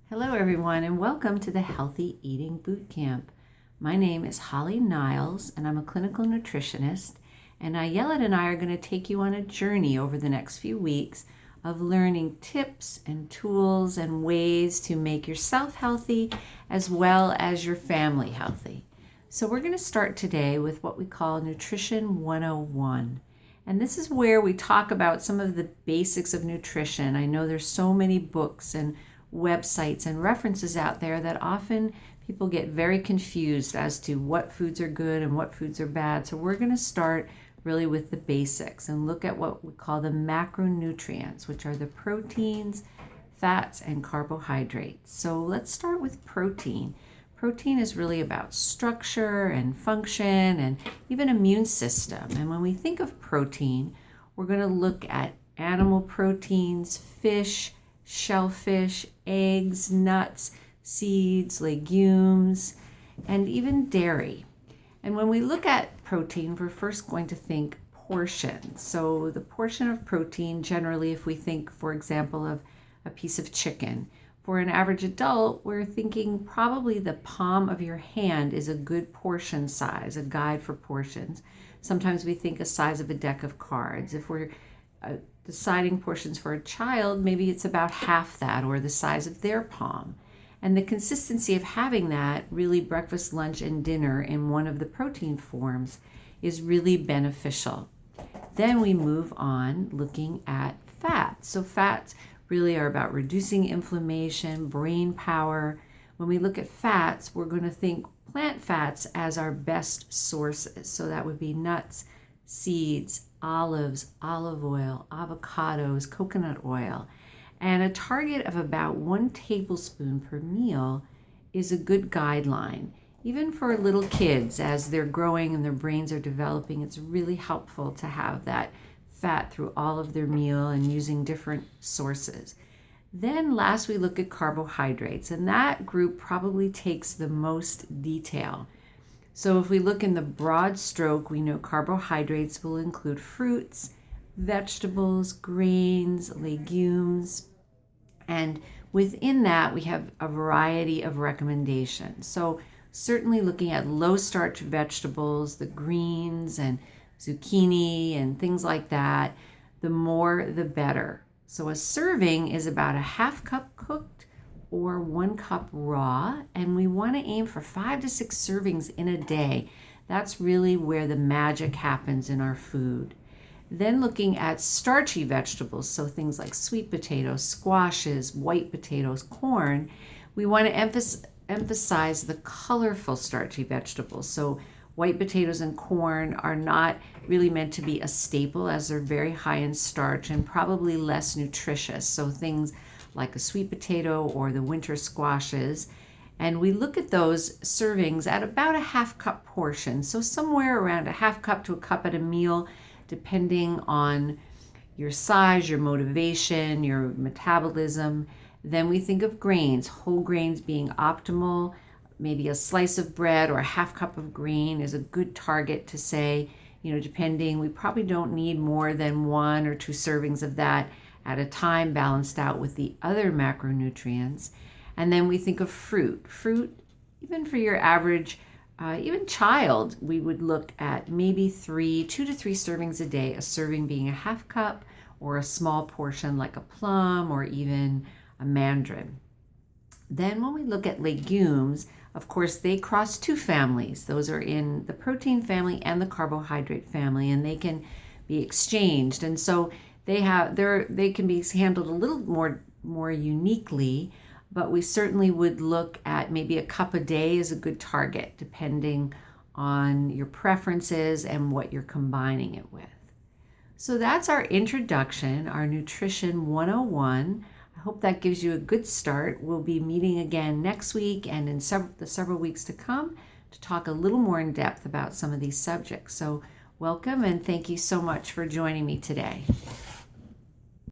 Hello everyone and welcome to the Healthy Eating Bootcamp. My name is Holly Niles and I'm a clinical nutritionist, and Ayala and I are going to take you on a journey over the next few weeks of learning tips and tools and ways to make yourself healthy as well as your family healthy. So we're going to start today with what we call Nutrition 101. And this is where we talk about some of the basics of nutrition. I know there's so many books and websites and references out there that often people get very confused as to what foods are good and what foods are bad. So we're going to start really with the basics and look at what we call the macronutrients, which are the proteins, fats, and carbohydrates. So let's start with protein. Protein is really about structure and function and even immune system. And when we think of protein, we're going to look at animal proteins, fish, shellfish, eggs, nuts, seeds, legumes, and even dairy. And when we look at protein, we're first going to think portions. So the portion of protein, generally, if we think, for example, of a piece of chicken, for an average adult, we're thinking probably the palm of your hand is a good portion size, a guide for portions. Sometimes we think a size of a deck of cards. If we're deciding portions for a child, maybe it's about half that or the size of their palm. And the consistency of having that, really breakfast, lunch, and dinner in one of the protein forms, is really beneficial. Then we move on looking at fats. So fats really are about reducing inflammation, brain power. When we look at fats, we're going to think plant fats as our best sources. So that would be nuts, seeds, olives, olive oil, avocados, coconut oil. And a target of about 1 tablespoon per meal is a good guideline. Even for little kids, as they're growing and their brains are developing, it's really helpful to have that fat through all of their meal and using different sources. Then last we look at carbohydrates, and that group probably takes the most detail. So if we look in the broad stroke, we know carbohydrates will include fruits, vegetables, grains, legumes, and within that we have a variety of recommendations. So certainly looking at low starch vegetables, the greens and zucchini and things like that, the more the better. So a serving is about a half cup cooked or 1 cup raw, and we want to aim for 5 to 6 servings in a day. That's really where the magic happens in our food. Then looking at starchy vegetables, so things like sweet potatoes, squashes, white potatoes, corn, we want to emphasize the colorful starchy vegetables. So white potatoes and corn are not really meant to be a staple, as they're very high in starch and probably less nutritious. So things like a sweet potato or the winter squashes. And we look at those servings at about a half cup portion. So somewhere around a half cup to a cup at a meal, depending on your size, your motivation, your metabolism. Then we think of grains, whole grains being optimal. Maybe a slice of bread or a half cup of grain is a good target to say, depending, we probably don't need more than 1 or 2 servings of that at a time, balanced out with the other macronutrients. And then we think of fruit. Fruit, even for your average, even child, we would look at maybe 2 to 3 servings a day, a serving being a half cup or a small portion like a plum or even a mandarin. Then when we look at legumes, of course, they cross 2 families. Those are in the protein family and the carbohydrate family, and they can be exchanged. And so they can be handled a little more uniquely, but we certainly would look at maybe a cup a day is a good target, depending on your preferences and what you're combining it with. So that's our introduction, our Nutrition 101. I hope that gives you a good start. We'll be meeting again next week and in the several weeks to come to talk a little more in depth about some of these subjects. So welcome and thank you so much for joining me today.